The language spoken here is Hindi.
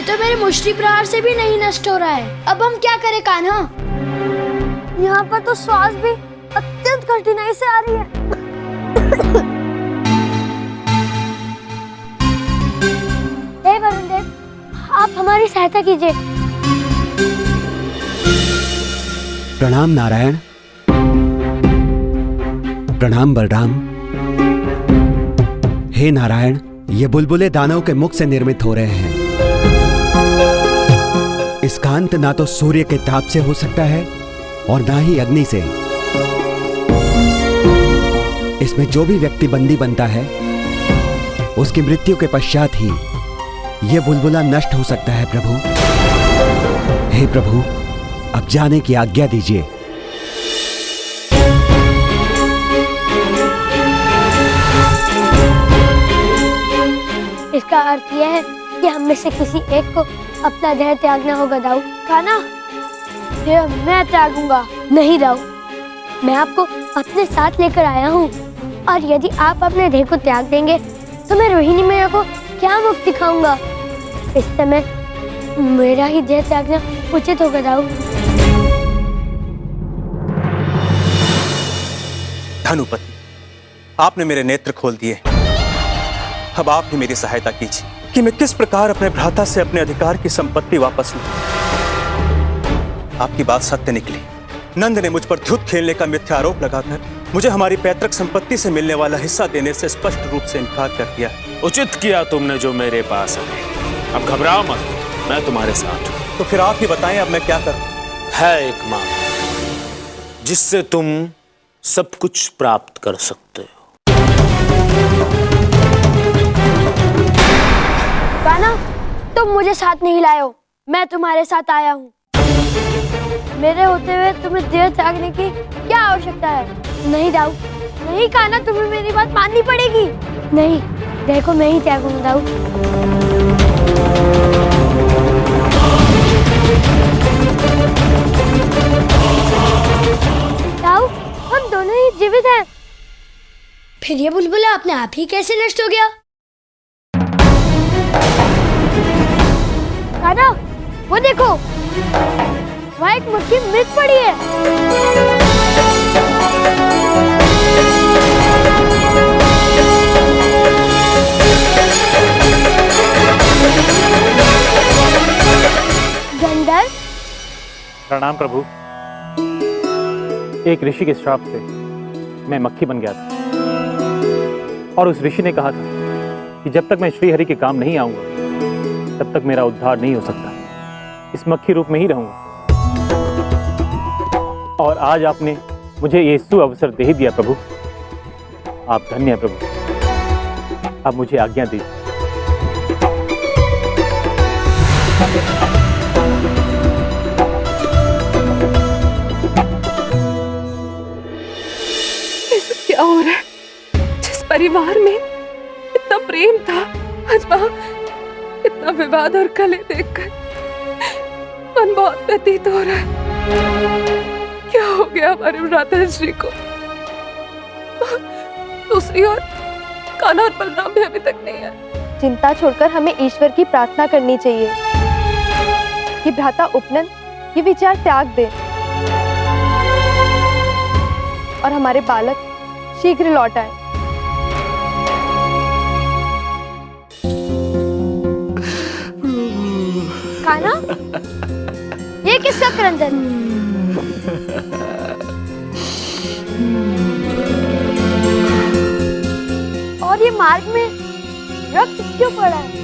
ये तो मेरे मुष्टि प्रहार से भी नहीं नष्ट हो रहा है। अब हम क्या करें कान्हा? यहाँ पर तो श्वास भी अत्यंत कठिनाई से आ रही है। हे वरुण देव, आप हमारी सहायता कीजिए। प्रणाम नारायण। प्रणाम बलराम। हे नारायण, ये बुलबुले दानव के मुख से निर्मित हो रहे हैं। इसका अंत ना तो सूर्य के ताप से हो सकता है और ना ही अग्नि से। इसमें जो भी व्यक्ति बंदी बनता है उसकी मृत्यु के पश्चात ही यह बुलबुला नष्ट हो सकता है प्रभु। हे प्रभु, अब जाने की आज्ञा दीजिए। इसका अर्थ यह है कि हम में से किसी एक को अपना देह त्यागना होगा। दाऊ कान्हा, मैं त्यागूंगा। नहीं दाऊ, मैं आपको अपने साथ लेकर आया हूँ और यदि आप अपने देह को त्याग देंगे तो मैं रोहिणी मैया को क्या मुख दिखाऊंगा। इस समय मेरा ही देह त्यागना उचित होगा। दाऊ धनुपति, आपने मेरे नेत्र खोल दिए। अब आप ही मेरी सहायता कीजिए कि मैं किस प्रकार अपने भ्राता से अपने अधिकार की संपत्ति वापस लूं। आपकी बात सत्य निकली। नंद ने मुझ पर धुत खेलने का मिथ्या आरोप लगाकर मुझे हमारी पैतृक संपत्ति से मिलने वाला हिस्सा देने से स्पष्ट रूप से इनकार कर दिया। उचित किया तुमने जो मेरे पास आए। अब घबराओ मत, मैं तुम्हारे साथ हूं। तो फिर आप ही बताएं, अब मैं क्या करूं? है एक मार्ग जिससे तुम सब कुछ प्राप्त कर सकते हो। कान्हा, तुम मुझे साथ नहीं लाए हो, मैं तुम्हारे साथ आया हूँ। मेरे होते हुए तुम्हें देह त्यागने की क्या आवश्यकता है? नहीं दाऊ, नहीं कान्हा, तुम्हें मेरी बात माननी पड़ेगी। नहीं, देह को मैं ही त्यागूंगा। दाऊ दाऊ, हम दोनों ही जीवित हैं। फिर ये बुलबुला अपने आप ही कैसे नष्ट हो गया? कान्हा, वो देखो, वहाँ एक मक्खी मृत पड़ी है। गंधर्व। प्रणाम प्रभु। एक ऋषि के श्राप से मैं मक्खी बन गया था और उस ऋषि ने कहा था कि जब तक मैं श्रीहरि के काम नहीं आऊंगा तब तक मेरा उद्धार नहीं हो सकता। इस मक्खी रूप में ही रहूंगा। और आज आपने मुझे ये सुअवसर दे ही दिया प्रभु। आप धन्य हैं प्रभु। अब मुझे आज्ञा दीजिए। क्या हो रहा है? जिस परिवार में इतना प्रेम था, आज वहां इतना विवाद और कलह देखकर मन बहुत व्यतीत हो रहा है। क्या हो गया हमारे भ्राता श्री को? दूसरी ओर कान्हा और बलराम भी अभी तक नहीं आए। चिंता छोड़कर हमें ईश्वर की प्रार्थना करनी चाहिए कि भ्राता उपनंद ये विचार त्याग दे और हमारे बालक शीघ्र लौट आए। कान्हा, ये किसका क्रंदन? और ये मार्ग में रक्त क्यों पड़ा है?